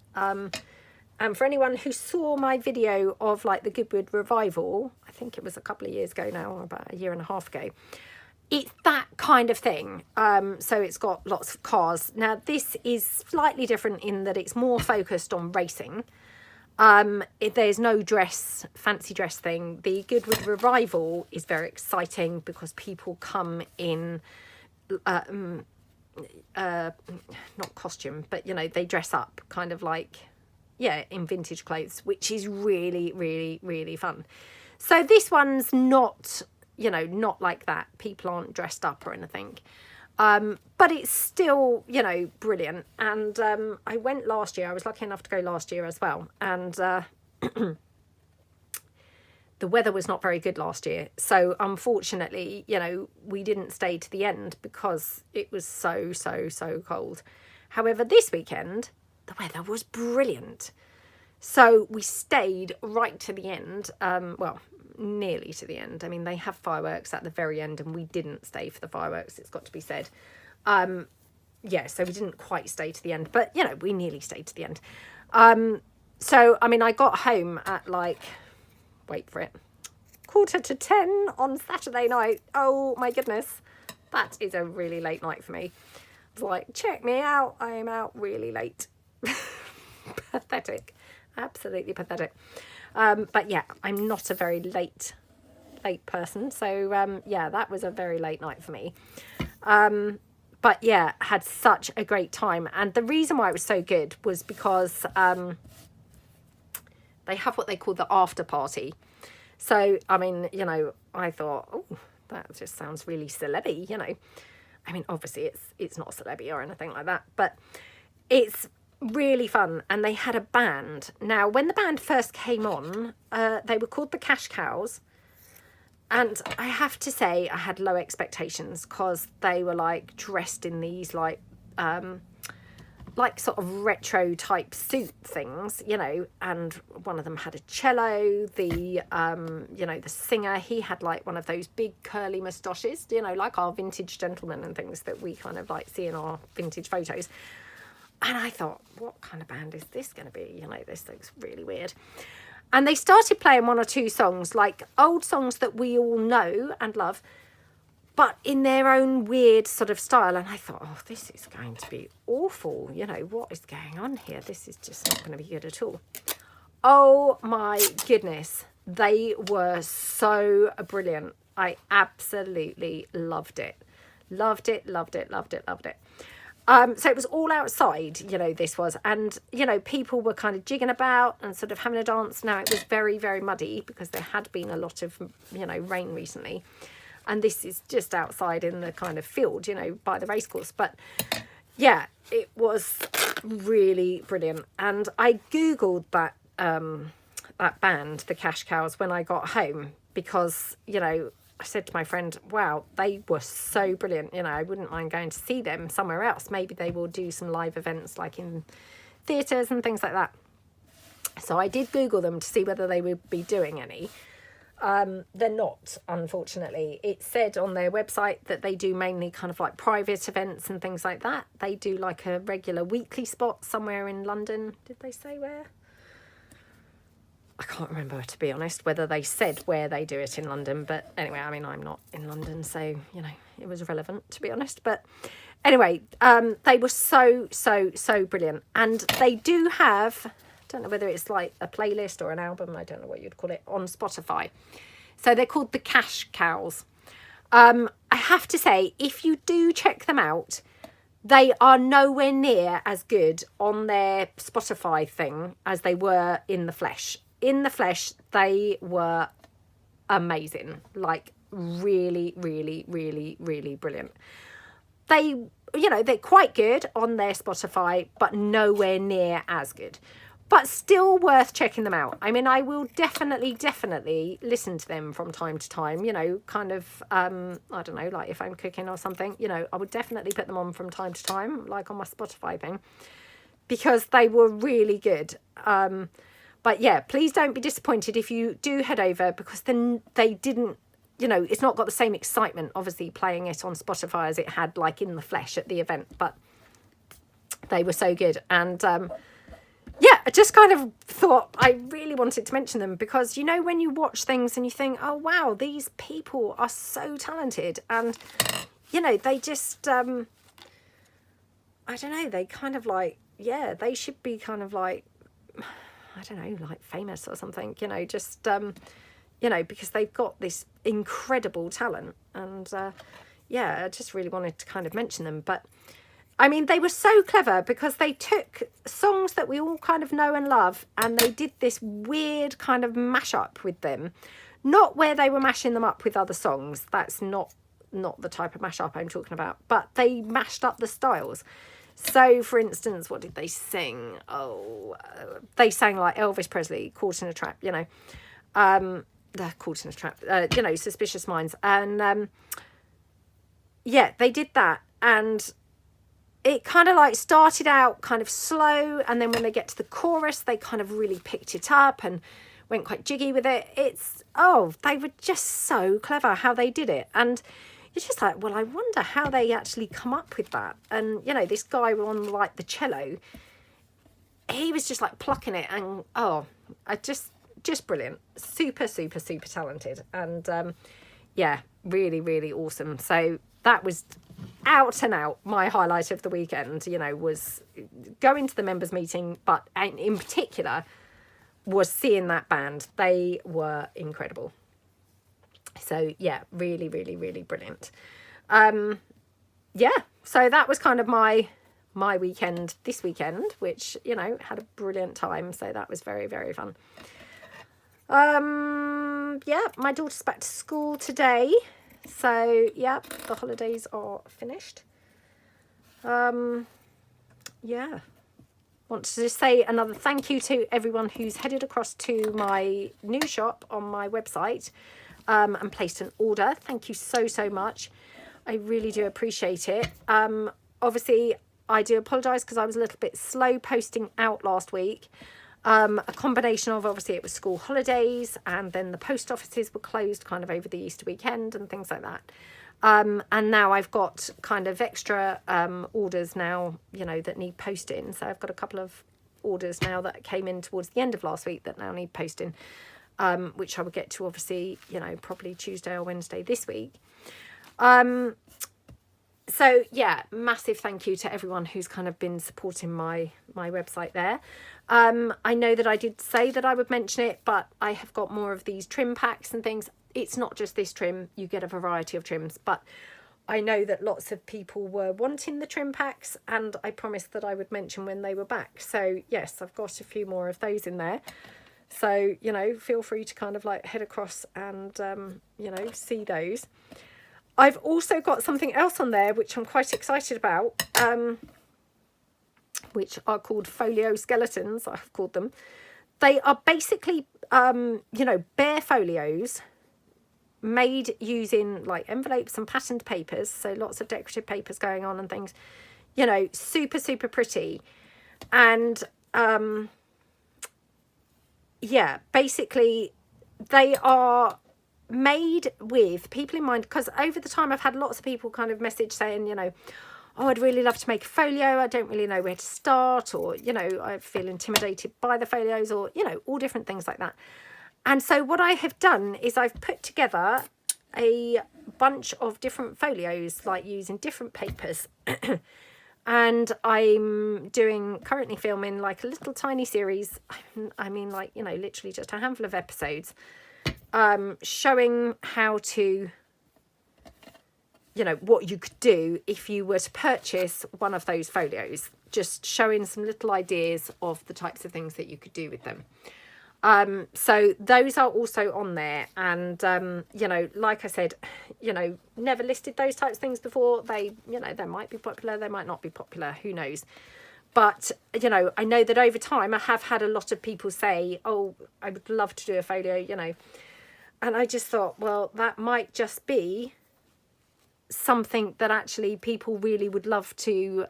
And for anyone who saw my video of like the Goodwood revival, I think it was a couple of years ago now, about a year and a half ago, it's that kind of thing. So it's got lots of cars. Now this is slightly different in that it's more focused on racing. There's no fancy dress thing. The Goodwood revival is very exciting because people come in, not costume, but, you know, they dress up kind of like, yeah, in vintage clothes, which is really fun. So this one's not, you know, not like that. People aren't dressed up or anything. But it's still, you know, brilliant. And I went last year. I was lucky enough to go last year as well. And the weather was not very good last year. So unfortunately, you know, we didn't stay to the end because it was so cold. However, this weekend, the weather was brilliant. So we stayed right to the end. Well, nearly to the end. I mean, they have fireworks at the very end and we didn't stay for the fireworks, it's got to be said. Yeah, so we didn't quite stay to the end, but, you know, we nearly stayed to the end. So, I mean, I got home at like, wait for it, 9:45 on Saturday night. Oh my goodness, that is a really late night for me. It's like, check me out, I am out really late. Pathetic, absolutely pathetic. But yeah, I'm not a very late person, so yeah, that was a very late night for me. But yeah, had such a great time, and the reason why it was so good was because they have what they call the after party. So I mean, you know, I thought, oh, that just sounds really celeb-y, you know. I mean, obviously it's not celeb-y or anything like that, but it's really fun. And they had a band. Now, when the band first came on, they were called the Cash Cows, and I have to say I had low expectations because they were like dressed in these like sort of retro type suit things, you know, and one of them had a cello. The you know, the singer, he had like one of those big curly moustaches, you know, like our vintage gentlemen and things that we kind of like see in our vintage photos. And I thought, what kind of band is this going to be? You know, this looks really weird. And they started playing one or two songs, like old songs that we all know and love, but in their own weird sort of style. And I thought, oh, this is going to be awful. You know, what is going on here? This is just not going to be good at all. Oh my goodness, they were so brilliant. I absolutely loved it. Loved it, loved it, loved it, loved it. So it was all outside, you know, this was, and, you know, people were kind of jigging about and sort of having a dance. Now it was very, very muddy because there had been a lot of, you know, rain recently. And this is just outside in the kind of field, you know, by the racecourse. But yeah, it was really brilliant. And I Googled that, that band, the Cash Cows, when I got home, because, you know, I said to my friend, wow, they were so brilliant. You know, I wouldn't mind going to see them somewhere else. Maybe they will do some live events like in theatres and things like that. So I did Google them to see whether they would be doing any. They're not, unfortunately. It said on their website that they do mainly kind of like private events and things like that. They do like a regular weekly spot somewhere in London. Did they say where? I can't remember, to be honest, whether they said where they do it in London. But anyway, I mean, I'm not in London, so, you know, it was irrelevant, to be honest. But anyway, they were so, so, so brilliant. And they do have, I don't know whether it's like a playlist or an album, I don't know what you'd call it, on Spotify. So they're called the Cash Cows. I have to say, if you do check them out, they are nowhere near as good on their Spotify thing as they were in the flesh. In the flesh, they were amazing, like really, really, really, really brilliant. They, you know, they're quite good on their Spotify, but nowhere near as good. But still worth checking them out. I mean, I will definitely listen to them from time to time, you know, kind of, I don't know, like if I'm cooking or something, you know, I would definitely put them on from time to time, like on my Spotify thing, because they were really good. But yeah, please don't be disappointed if you do head over, because then they didn't, you know, it's not got the same excitement, obviously, playing it on Spotify as it had like in the flesh at the event. But they were so good. And yeah, I just kind of thought I really wanted to mention them because, you know, when you watch things and you think, oh, wow, these people are so talented. And, you know, they just, I don't know, they kind of like, yeah, they should be kind of like, I don't know, like famous or something, you know, just, you know, because they've got this incredible talent. And yeah, I just really wanted to kind of mention them. But I mean, they were so clever because they took songs that we all kind of know and love and they did this weird kind of mashup with them. Not where they were mashing them up with other songs. That's not the type of mashup I'm talking about. But they mashed up the styles. So, for instance, what did they sing? Oh, they sang like Elvis Presley, Caught in a Trap, you know. Caught in a Trap, you know, Suspicious Minds. And, yeah, they did that. And it kind of like started out kind of slow. And then when they get to the chorus, they kind of really picked it up and went quite jiggy with it. They were just so clever how they did it. And it's just like, well, I wonder how they actually come up with that. And, you know, this guy on like the cello, he was just like plucking it and, just brilliant. Super, super, super talented. And, yeah, really, really awesome. So that was out and out my highlight of the weekend, you know, was going to the members meeting, but in particular was seeing that band. They were incredible. So yeah, really, really, really brilliant. Yeah, so that was kind of my weekend this weekend, which, you know, had a brilliant time. So that was very, very fun. Yeah, my daughter's back to school today. So yeah, the holidays are finished. Yeah. Want to just say another thank you to everyone who's headed across to my new shop on my website and placed an order. Thank you so, so much. I really do appreciate it. Obviously, I do apologise because I was a little bit slow posting out last week. A combination of, obviously, it was school holidays and then the post offices were closed kind of over the Easter weekend and things like that. And now I've got kind of extra orders now, you know, that need posting. So I've got a couple of orders now that came in towards the end of last week that now need posting, which I will get to, obviously, you know, probably Tuesday or Wednesday this week. So yeah, massive thank you to everyone who's kind of been supporting my website there. I know that I did say that I would mention it, but I have got more of these trim packs and things. It's not just this trim, you get a variety of trims, but I know that lots of people were wanting the trim packs, and I promised that I would mention when they were back. So yes, I've got a few more of those in there. So, you know, feel free to kind of like head across and, you know, see those. I've also got something else on there, which I'm quite excited about, which are called folio skeletons, I've called them. They are basically, you know, bare folios made using like envelopes and patterned papers. So lots of decorative papers going on and things, you know, super, super pretty. And, yeah, basically they are made with people in mind, because over the time I've had lots of people kind of message saying, you know, oh, I'd really love to make a folio, I don't really know where to start, or, you know, I feel intimidated by the folios, or, you know, all different things like that. And so what I have done is I've put together a bunch of different folios, like using different papers. And I'm currently filming like a little tiny series. I mean, like, you know, literally just a handful of episodes, showing how to, you know, what you could do if you were to purchase one of those folios, just showing some little ideas of the types of things that you could do with them. So those are also on there, and, you know, like I said, you know, never listed those types of things before. They, you know, they might be popular, they might not be popular, who knows. But, you know, I know that over time I have had a lot of people say, oh, I would love to do a folio, you know, and I just thought, well, that might just be something that actually people really would love to,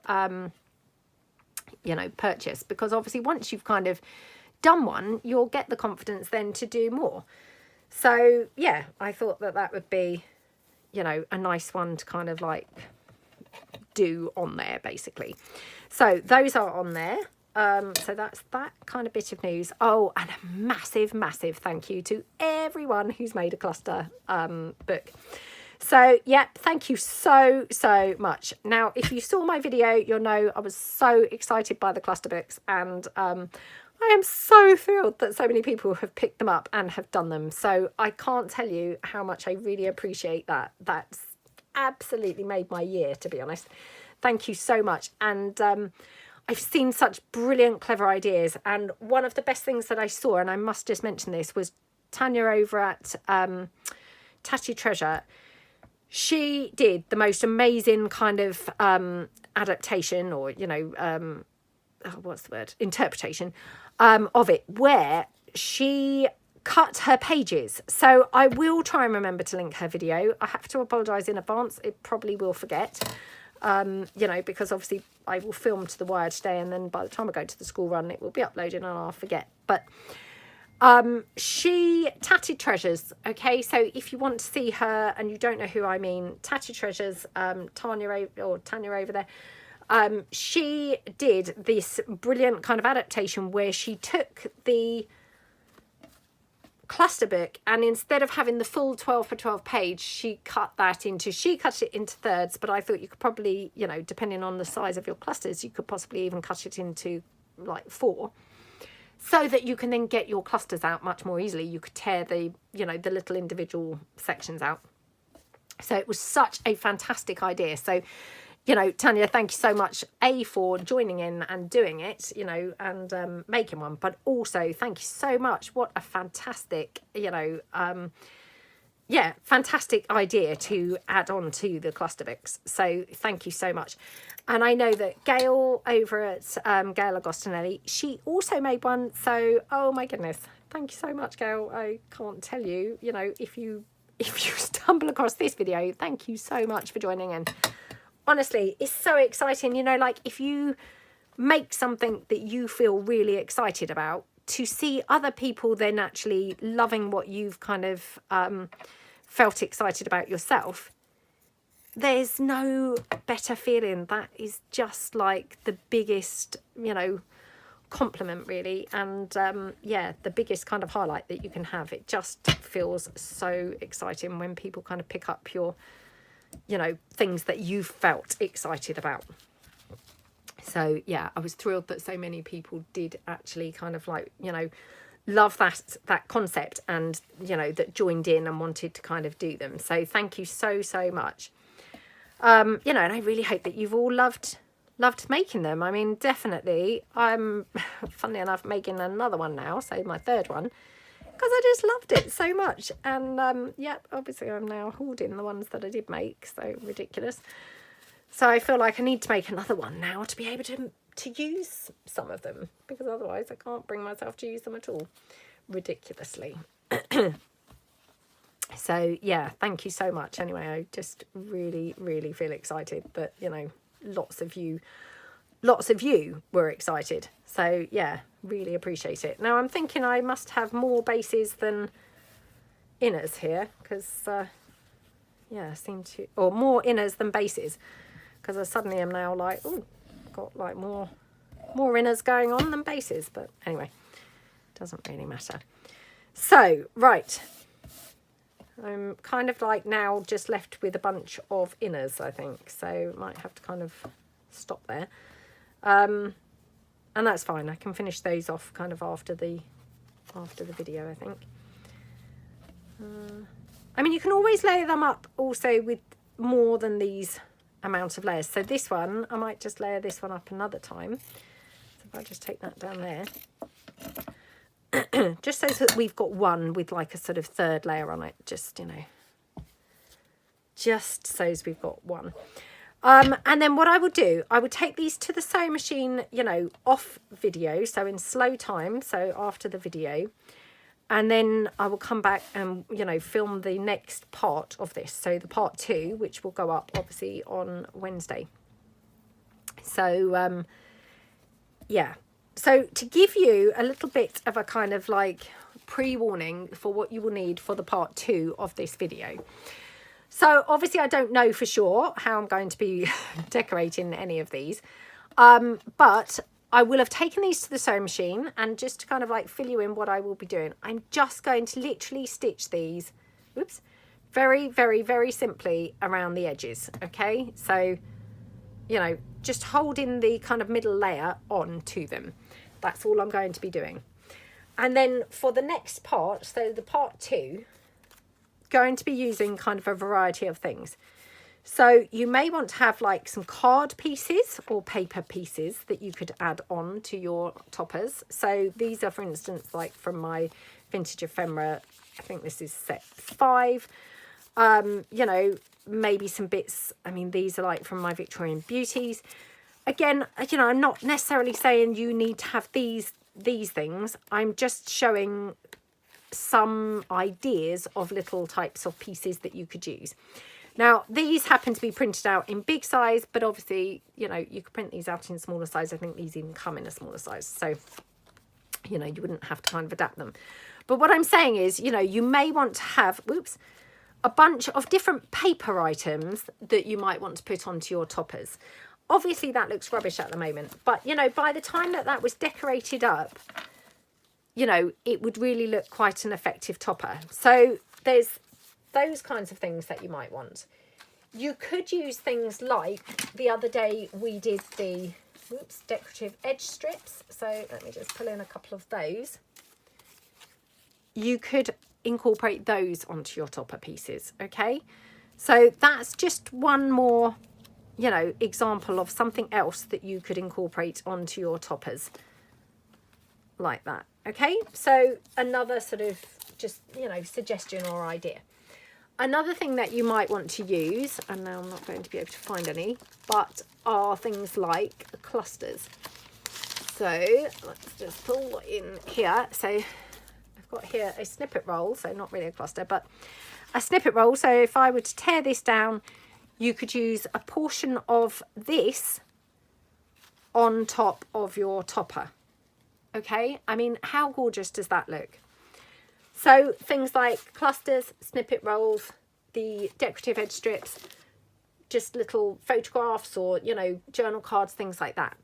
you know, purchase, because obviously once you've kind of done one, you'll get the confidence then to do more. So yeah, I thought that that would be, you know, a nice one to kind of like do on there basically. So those are on there. So that's that kind of bit of news. Oh, and a massive thank you to everyone who's made a cluster book. So yeah, thank you so much. Now, if you saw my video, you'll know I was so excited by the cluster books, and I am so thrilled that so many people have picked them up and have done them. So I can't tell you how much I really appreciate that. That's absolutely made my year, to be honest. Thank you so much. And I've seen such brilliant, clever ideas. And one of the best things that I saw, and I must just mention this, was Tanya over at Tatty Treasure. She did the most amazing kind of adaptation, or, you know, what's the word? Interpretation of it, where she cut her pages. So I will try and remember to link her video. I have to apologise in advance. It probably will forget, you know, because obviously I will film to the wire today, and then by the time I go to the school run, it will be uploaded and I'll forget. But she Tatty Treasures, okay, so if you want to see her and you don't know who I mean, Tatty Treasures, Tanya over there, she did this brilliant kind of adaptation where she took the cluster book, and instead of having the full 12x12 page, she cut it into thirds. But I thought you could probably, you know, depending on the size of your clusters, you could possibly even cut it into like 4, so that you can then get your clusters out much more easily. You could tear the, you know, the little individual sections out. So it was such a fantastic idea. So, you know, Tanya, thank you so much, A, for joining in and doing it, you know, and making one, but also thank you so much. What a fantastic, you know, yeah, fantastic idea to add on to the cluster books. So thank you so much. And I know that Gail over at Gail Agostinelli, she also made one. So, oh my goodness, thank you so much, Gail. I can't tell you, you know, if you stumble across this video, thank you so much for joining in. Honestly, it's so exciting, you know, like if you make something that you feel really excited about, to see other people then actually loving what you've kind of felt excited about yourself, there's no better feeling. That is just like the biggest, you know, compliment really. And yeah, the biggest kind of highlight that you can have. It just feels so exciting when people kind of pick up your you know, things that you felt excited about. So yeah, I was thrilled that so many people did actually kind of like, you know, love that concept, and, you know, that joined in and wanted to kind of do them. So thank you so much. You know, and I really hope that you've all loved making them. I mean, definitely, I'm funnily enough making another one now, so my third one, because I just loved it so much. And yeah, obviously I'm now hoarding the ones that I did make, so ridiculous. So I feel like I need to make another one now to be able to use some of them, because otherwise I can't bring myself to use them at all, ridiculously. So yeah, thank you so much. Anyway, I just really feel excited that, you know, lots of you were excited. So yeah, really appreciate it. Now I'm thinking I must have more bases than inners here, because yeah, or more inners than bases, because I suddenly am now like, oh, got like more inners going on than bases. But anyway, doesn't really matter. So right, I'm kind of like now just left with a bunch of inners, I think, so might have to kind of stop there, and that's fine. I can finish those off kind of after the video, I think. I mean, you can always layer them up also with more than these amount of layers. So this one, I might just layer this one up another time. So if I just take that down there, just so that we've got one with like a sort of third layer on it, just, you know, just so as we've got one. And then what I would do, I would take these to the sewing machine, you know, off video, so in slow time, so after the video, and then I will come back and, you know, film the next part of this, so the part 2, which will go up obviously on Wednesday. So yeah, so to give you a little bit of a kind of like pre-warning for what you will need for the part 2 of this video. So obviously I don't know for sure how I'm going to be decorating any of these, but I will have taken these to the sewing machine, and just to kind of like fill you in what I will be doing, I'm just going to literally stitch these, oops, very simply around the edges. Okay, so, you know, just holding the kind of middle layer on to them. That's all I'm going to be doing. And then for the next part, so the part 2, going to be using kind of a variety of things. So you may want to have like some card pieces or paper pieces that you could add on to your toppers. So these are, for instance, like from my vintage ephemera, I think this is set 5. You know, maybe some bits, I mean, these are like from my Victorian Beauties. Again, you know, I'm not necessarily saying you need to have these things. I'm just showing some ideas of little types of pieces that you could use. Now, these happen to be printed out in big size, but obviously, you know, you could print these out in smaller size. I think these even come in a smaller size. So, you know, you wouldn't have to kind of adapt them. But what I'm saying is, you know, you may want to have, whoops, a bunch of different paper items that you might want to put onto your toppers. Obviously, that looks rubbish at the moment. But, you know, by the time that was decorated up, you know, it would really look quite an effective topper. So there's those kinds of things that you might want. You could use things like the other day we did the decorative edge strips. So let me just pull in a couple of those. You could incorporate those onto your topper pieces. Okay, so that's just one more, you know, example of something else that you could incorporate onto your toppers like that. Okay, so another sort of just, you know, suggestion or idea. Another thing that you might want to use, and now I'm not going to be able to find any, but are things like clusters. So let's just pull in here. So I've got here a snippet roll, so not really a cluster, but a snippet roll. So if I were to tear this down, you could use a portion of this on top of your topper. Okay, I mean, how gorgeous does that look? So things like clusters, snippet rolls, the decorative edge strips, just little photographs or, you know, journal cards, things like that.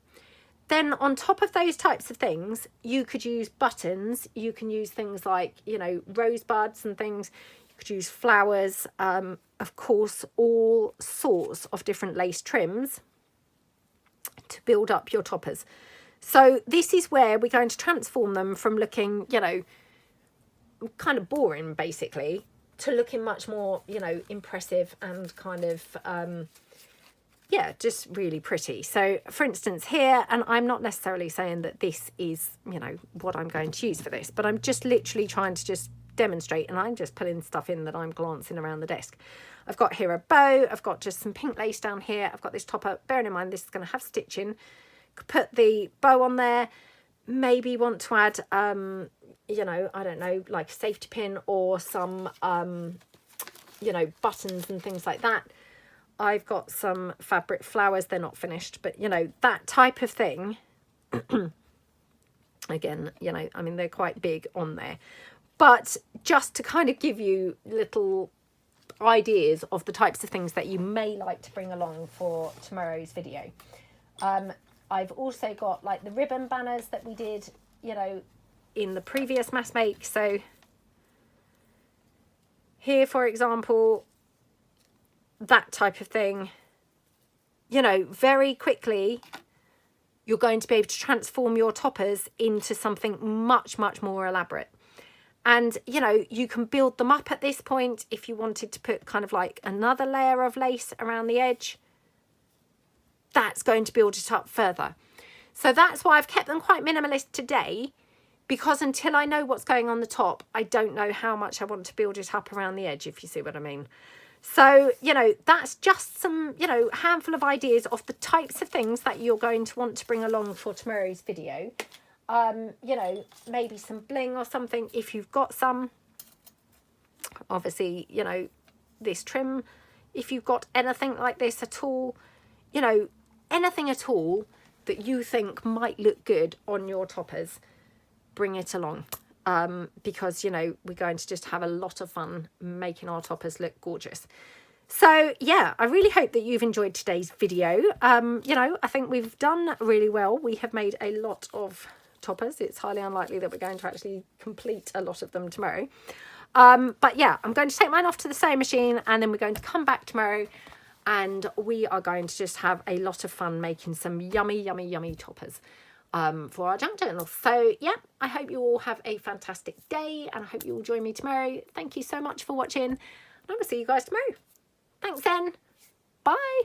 Then on top of those types of things, you could use buttons. You can use things like, you know, rosebuds and things. You could use flowers, of course, all sorts of different lace trims to build up your toppers. So this is where we're going to transform them from looking, you know, kind of boring basically, to looking much more, you know, impressive and kind of, yeah, just really pretty. So for instance here, and I'm not necessarily saying that this is, you know, what I'm going to use for this, but I'm just literally trying to just demonstrate, and I'm just pulling stuff in that I'm glancing around the desk. I've got here a bow, I've got just some pink lace down here, I've got this topper, bearing in mind this is going to have stitching. Could put the bow on there, maybe want to add, you know, I don't know, like a safety pin or some, you know, buttons and things like that. I've got some fabric flowers, they're not finished, but you know, that type of thing. Again, you know, I mean, they're quite big on there, but just to kind of give you little ideas of the types of things that you may like to bring along for tomorrow's video. I've also got like the ribbon banners that we did, you know, in the previous mass make. So here, for example, that type of thing, you know, very quickly you're going to be able to transform your toppers into something much, much more elaborate. And, you know, you can build them up at this point if you wanted to put kind of like another layer of lace around the edge. That's going to build it up further. So that's why I've kept them quite minimalist today, because until I know what's going on the top, I don't know how much I want to build it up around the edge, if you see what I mean. So, you know, that's just some, you know, handful of ideas of the types of things that you're going to want to bring along for tomorrow's video. You know, maybe some bling or something if you've got some. Obviously, you know, this trim, if you've got anything like this at all, you know, anything at all that you think might look good on your toppers, bring it along. Because, you know, we're going to just have a lot of fun making our toppers look gorgeous. So yeah, I really hope that you've enjoyed today's video. You know, I think we've done really well. We have made a lot of toppers. It's highly unlikely that we're going to actually complete a lot of them tomorrow. But yeah, I'm going to take mine off to the sewing machine, and then we're going to come back tomorrow and we are going to just have a lot of fun making some yummy, yummy, yummy toppers for our junk journal. So yeah, I hope you all have a fantastic day, and I hope you all join me tomorrow. Thank you so much for watching, and I will see you guys tomorrow. Thanks then. Bye.